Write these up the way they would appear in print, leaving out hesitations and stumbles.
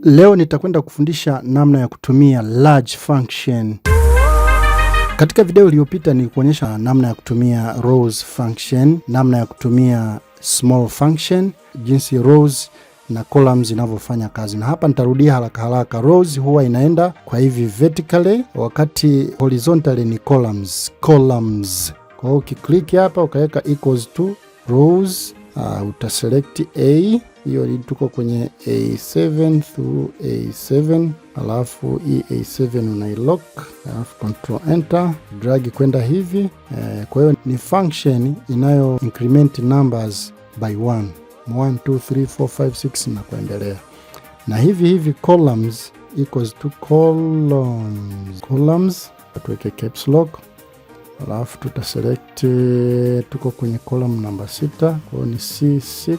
Leo nitakwenda kufundisha namna ya kutumia large function. Katika video iliyopita nilikuonyesha namna ya kutumia rows function, namna ya kutumia small function, jinsi rows na columns zinavyofanya kazi. Na hapa nitarudia haraka haraka. Rows huwa inaenda kwa hivi vertically, wakati horizontally ni columns. Kwa hiyo ukiklik hapa ukaweka equals to rows, utaselect A. Hiyo tuko kwenye A7 through A7, alafu hii A7 unailock, alafu control enter, drag kwenda hivi. Kwa hiyo ni function inayo increment numbers by 1, 1 2 3 4 5 6 na kuendelea. Na hivi columns equals to columns, tuweke caps lock, alafu tutaselect, tuko kwenye column number 6, kwa hiyo ni C6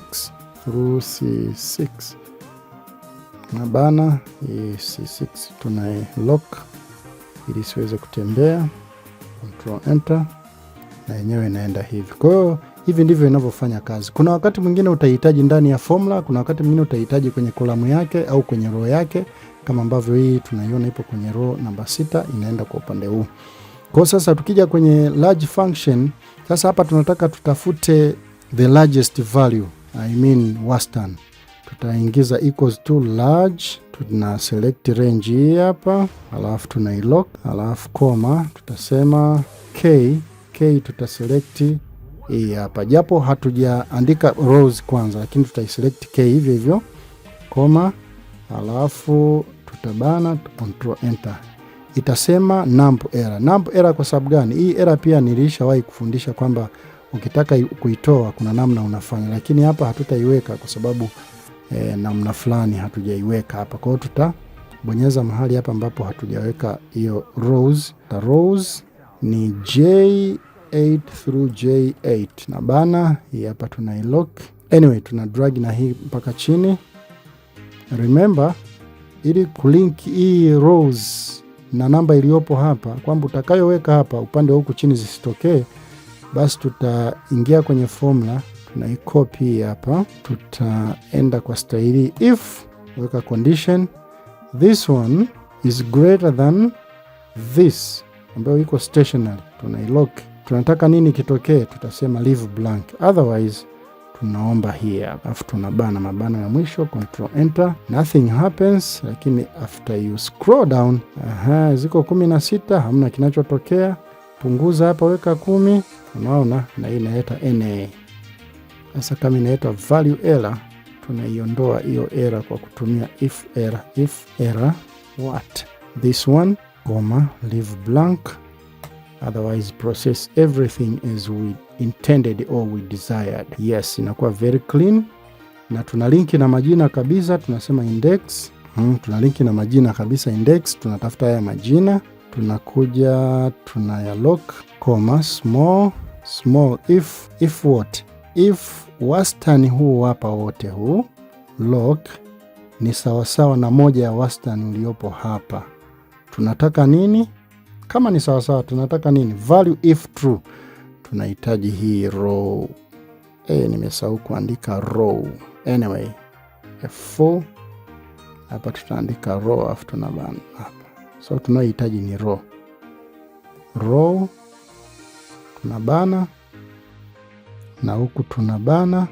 through C6 na bana C6 tunai lock ili siweze kutembea, control enter, na yenyewe inaenda hivi. Kwa hiyo hivi ndivyo inavyofanya kazi. Kuna wakati mwingine utahitaji ndani ya formula, kuna wakati mwingine utahitaji kwenye kolamu yake au kwenye row yake, kama ambavyo hii tunaiona ipo kwenye row namba 6 inaenda kwa upande huu. Kwa sasa tukija kwenye large function, sasa hapa tunataka tutafute the largest value, wastani. Tutaingiza equals to large, tuna select range hii hapa, alafu tuna lock, alafu comma, tutasema k tutaselect hii hapa, japo hatujaandika rows kwanza, lakini tutaiselect k hivyo hivyo, comma, alafu tutabana, control enter. Itasema number error. Number error kwa sababu gani? Hii error pia nilishawahi kufundisha kwamba ukitaka kuitoa kuna namna unafanya, lakini hapa hatutaiweka kwa sababu namna fulani hatujaiweka hapa. Kwa hiyo tutabonyeza mahali hapa ambapo hatujaweka hiyo rows. The rows ni J8 through J8 na bana hii hapa tunailock. Anyway, tuna drag na hii mpaka chini. Remember, ili kulink hii rows na namba iliyopo hapa, kwamba utakayoweka hapa upande wa huku chini zisitokee, basi tutaingia kwenye formula, tunaicopy hapa, tutaenda kwa staili if, weka condition this one is greater than this, ambayo iko stationary, tunailock. Tunataka nini kitokee? Tutasema leave blank, otherwise tunaomba hii hapa, alafu tunabana mabano ya mwisho, control enter, nothing happens. Lakini after you scroll down, ziko 16, hamna kinachotokea. Punguza hapa, weka 10, unaona, na hii inaita NA. Sasa kama inaita value error, tunaiondoa hiyo error kwa kutumia if error what this one, comma, leave blank, otherwise process everything as we intended or we desired. Yes, inakuwa very clean. Na tuna linki na majina kabisa, tunasema index. Tuna linki na majina kabisa, index, tunatafuta haya majina, tunakuja tunaya lock, comma, small if what, if wastani huu hapa wote huu lock ni sawasawa na moja ya wastani uliopo hapa. Tunataka nini? Kama ni sawasawa, tunataka nini? Value if true. Tunahitaji hii row. Nimesahau kuandika row. Anyway, F4 hapa tutaandika row, afu tunabana hapa. So tunayohitaji ni row tunabana, na huku tunabana,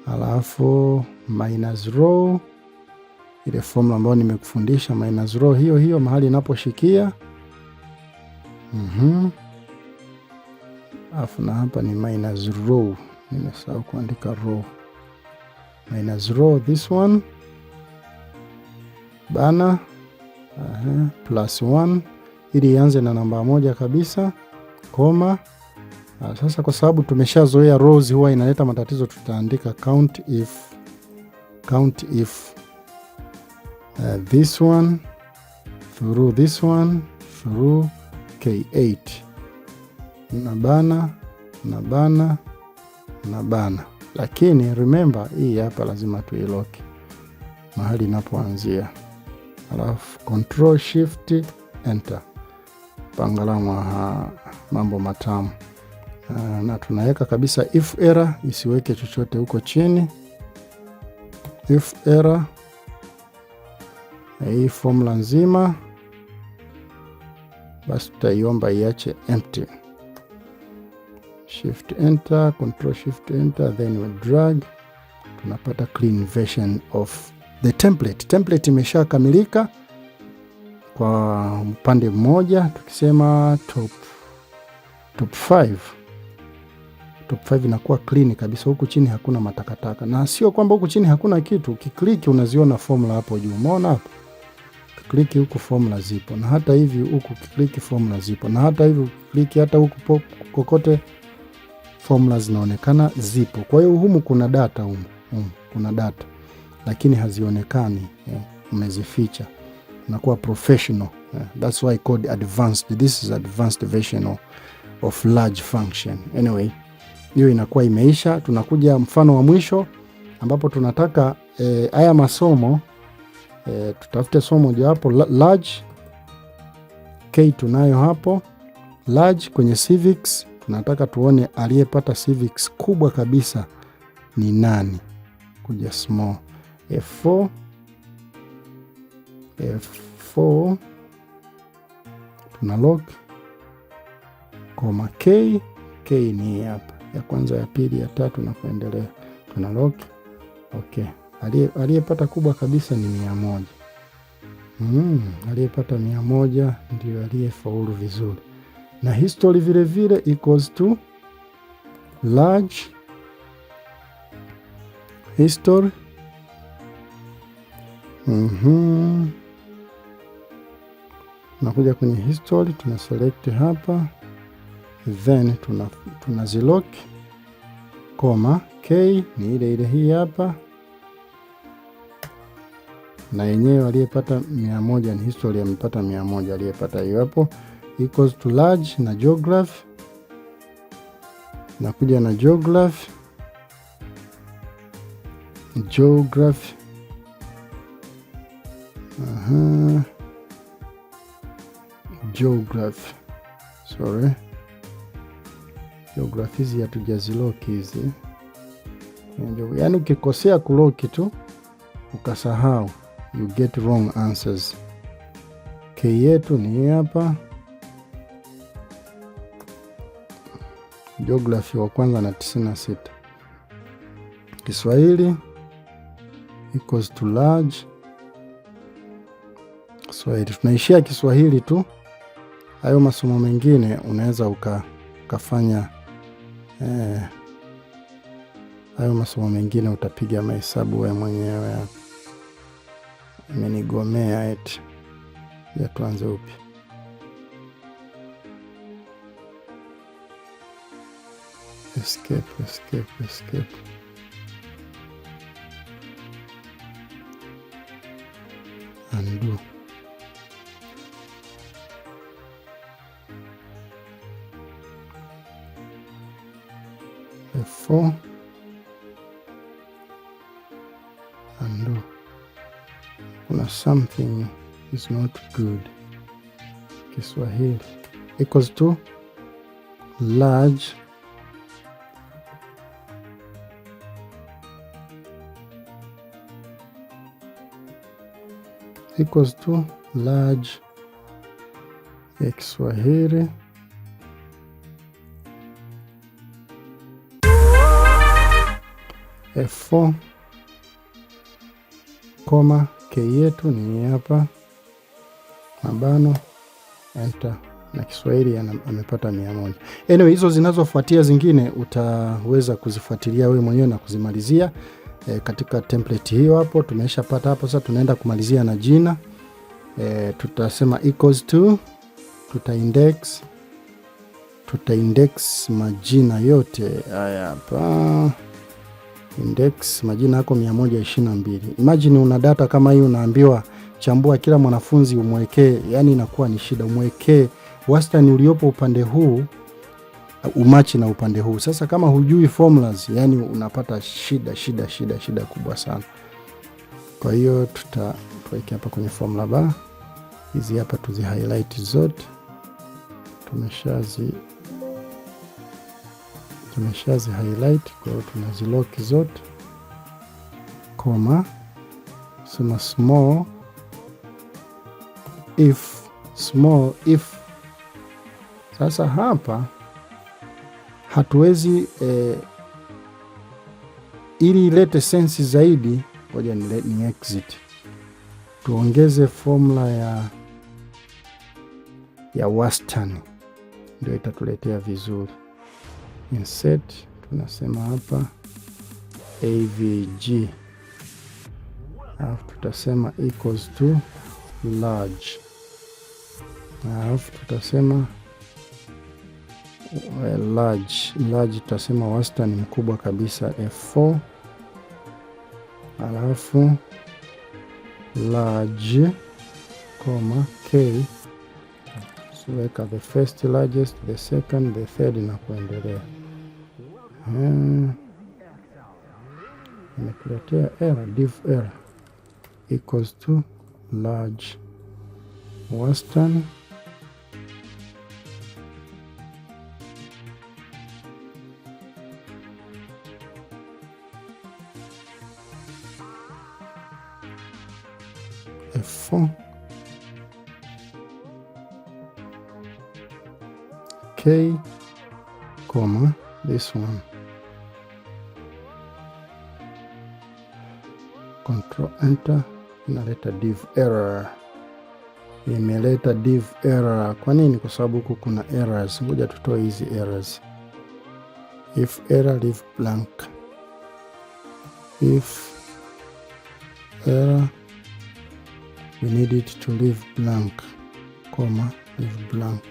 alafu minus row, ile formula ambayo nimekufundisha, minus row hiyo mahali inaposhikia. Alafu na hapa ni minus row, nimesahau kuandika row, minus row this one, bana, plus 1 ili ianze na namba 1 kabisa, koma. Sasa kwa sababu tumeshazoea rows huwa inaleta matatizo, tutaandika count if this one through this one through K8, na bana. Lakini remember hii hapa lazima tuilock mahali inapoanzia, alafu control shift enter, pangalamu mambo matamu. Na tunaweka kabisa if error, isiweke chochote huko chini. If error hii formula nzima basi tutaiomba iache empty. Shift enter, control shift enter, then we drag, tunapata clean version of the template. Template imesha kamilika kwa upande mmoja. Tukisema top 5, top 5 inakuwa clean kabisa. Huku chini hakuna matakataka, na sio kwamba huku chini hakuna kitu. Ukiklik unaziona formula hapo juu, umeona hapo? Ukiklik huku formula zipo, na hata hivi huku ukiklik formula zipo, na hata hivi ukiklik hata huku kokote formula zinaonekana zipo. Kwa hiyo humu kuna data, kuna data lakini hazionekani, umezificha. Unakuwa professional. That's why called advanced. This is advanced version of large function. Anyway, hiyo inakuwa imeisha. Tunakuja mfano wa mwisho ambapo tunataka haya masomo tutafute somo moja hapo large. K tunayo hapo large. Kwenye civics tunataka tuone aliyepata civics kubwa kabisa ni nani. Kuja small F4 tuna lock koma K ni hapa ya kwanza, ya pili, ya tatu na kuendelea. Tuna lock. Okay, aliyepata kubwa kabisa ni 100. Aliyepata 100 ndio aliyefaulu vizuri. Na history vile vile equals to large history. Nakuja kwenye history, tuna select hapa, then tuna zilock koma K ni ile hii hapa, na yenyewe aliyepata 100 ni history amepata 100, aliyepata hiyo hapo equals to large. Na geography, nakuja na geography sorry, geography hizi hatujazilock hizi. Yaani ukikosea kulock tu ukasahau, you get wrong answers. K yetu ni hapa, geography wa kwanza na 96. Kiswahili equals to large. Kiswahili tunaishia Kiswahili tu. Hayo masomo mengine unaweza ukafanya hayo masomo mengine utapiga mahesabu wewe mwenyewe. Imenigomea eti. Ya tuanze upi? Escape. Undo. F4. Undo. Kuna something is not good. Kiswahili equals to large equals to large ya Kiswahili F4 koma K yetu ni hapa, mabano enter, na Kiswahili amepata 100. Anyway, hizo zinazofuatia zingine utaweza kuzifuatilia wewe mwenyewe na kuzimalizia katika template hiyo hapo. Tumeshapata hapo, sasa tunaenda kumalizia na jina. Tutasema equals to, tutaindex majina yote haya hapa. Index majina yako 122. Imagine una data kama hii, unaambiwa chambua kila mwanafunzi umwekee, yani inakuwa ni shida. Umwekee wastani uliopo upande huu umachi na upande huu. Sasa kama hujui formulas, yani unapata shida kubwa sana. Kwa hiyo tutaweka hapa kwenye formula bar. Hizi hapa tuzi highlight zote. Tumeshazi highlight, kwa hiyo tunazilock zote. Koma, sema small if, small if. Sasa hapa hatuwezi ili ilete sensi zaidi, ngoja ni exit. Tuongeze formula ya wastani, ndio itatuletea vizuri. Insert, tunasema hapa avg, alafu tutasema equals to large, alafu tutasema large tutasema wastani mkubwa kabisa F4, alafu large, K, siweka the first largest, the second, the third na kuendelea. Imekuletea error, div error equals to large wastani F4 K, this one, control enter, inaleta div error. Imeleta div error. Kwa nini? Kwa sababu huku kuna errors. Ngoja tutoe hizi errors. If error leave blank, if error we need it to leave blank, leave blank.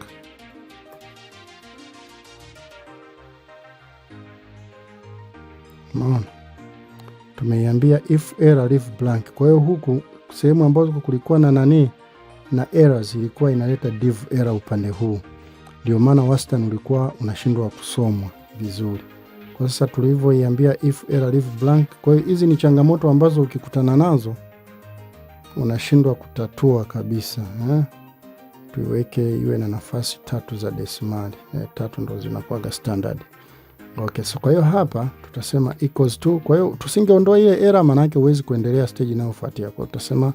Maona tumeiambia if error leave blank. Kwa hiyo huku sehemu ambazo kulikuwa na na errors ilikuwa inaleta div error upande huu, ndio maana wastani ulikuwa unashindwa kusomwa vizuri. Kwa sasa tulivyoiambia if error leave blank, kwa hiyo hizi ni changamoto ambazo ukikutana nazo unashindwa kutatua kabisa. Tuiweke iwe na nafasi 3 za desimali. 3 ndo zinakuwa standard. Okay, so kwa hiyo hapa tutasema equals to. Kwa hiyo tusingeondoa ile error, maana yake huwezi kuendelea stage inayofuatia. Kwa hiyo tutasema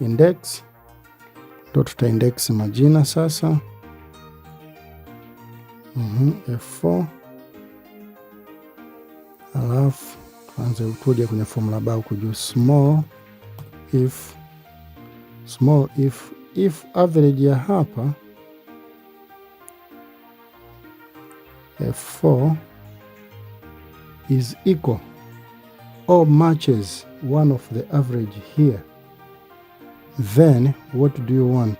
index, ndio tutaindex majina sasa. F4, alafu tuanze kuja kwenye formula bar kujua small if average ya hapa F4 is equal or matches one of the average here, then what do you want?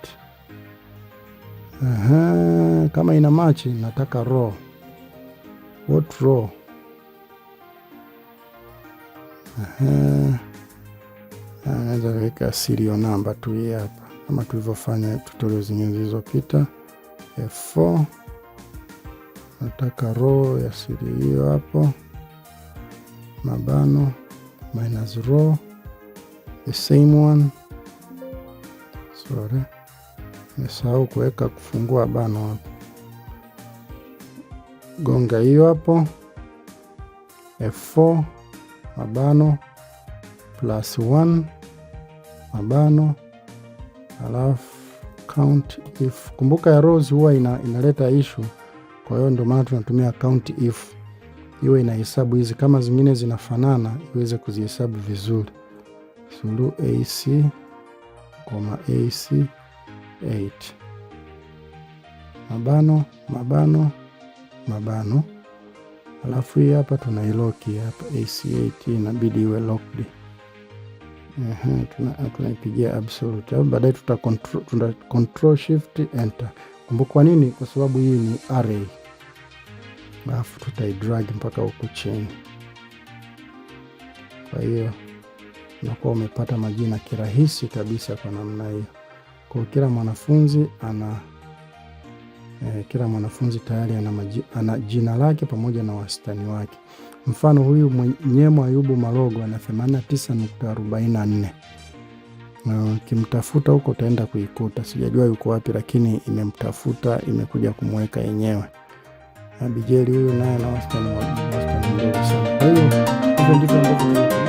Kama ina match nataka row. What row? Naweza weka serial number tu hii hapa kama tulivyofanya tutorial zingine zilizopita. F4 nataka row ya serial hiyo hapo, mabano minus row, the same one. Sorry, nimesahau kuweka kufungua bano hapo. Gonga hiyo hapo, F4 mabano plus 1 mabano, alafu count if. Kumbuka ya rows huwa inaleta issue, kwa hiyo ndio maana tunatumia count if, iwe inahesabu hizi kama zingine zinafanana iweze kuzihesabu vizuri. Sulu AC, AC 8 mabano, alafu hii hapa tunailoki hapa AC8 inabidi iwe locked. Tunaipigia absolute. Baadaye tuta control shift enter. Kumbuka kwa nini? Kwa sababu hii ni array. Alafu tutaidrag mpaka huku chini. Kwa hiyo unakuwa umepata majina kirahisi kabisa kwa namna hiyo. Kwa kila mwanafunzi kila mwanafunzi tayari ana jina lake pamoja na wastani wake. Mfano huyu Nyemo Ayubu Malogo ana 89.44. Kimtafuta huko utaenda kuikuta. Sijajua yuko wapi, lakini imemtafuta, imekuja kumweka yenyewe. Abijeli huyu naye ana wastani mdogo sana. Kwa hiyo hivyo ndivyo ambavyo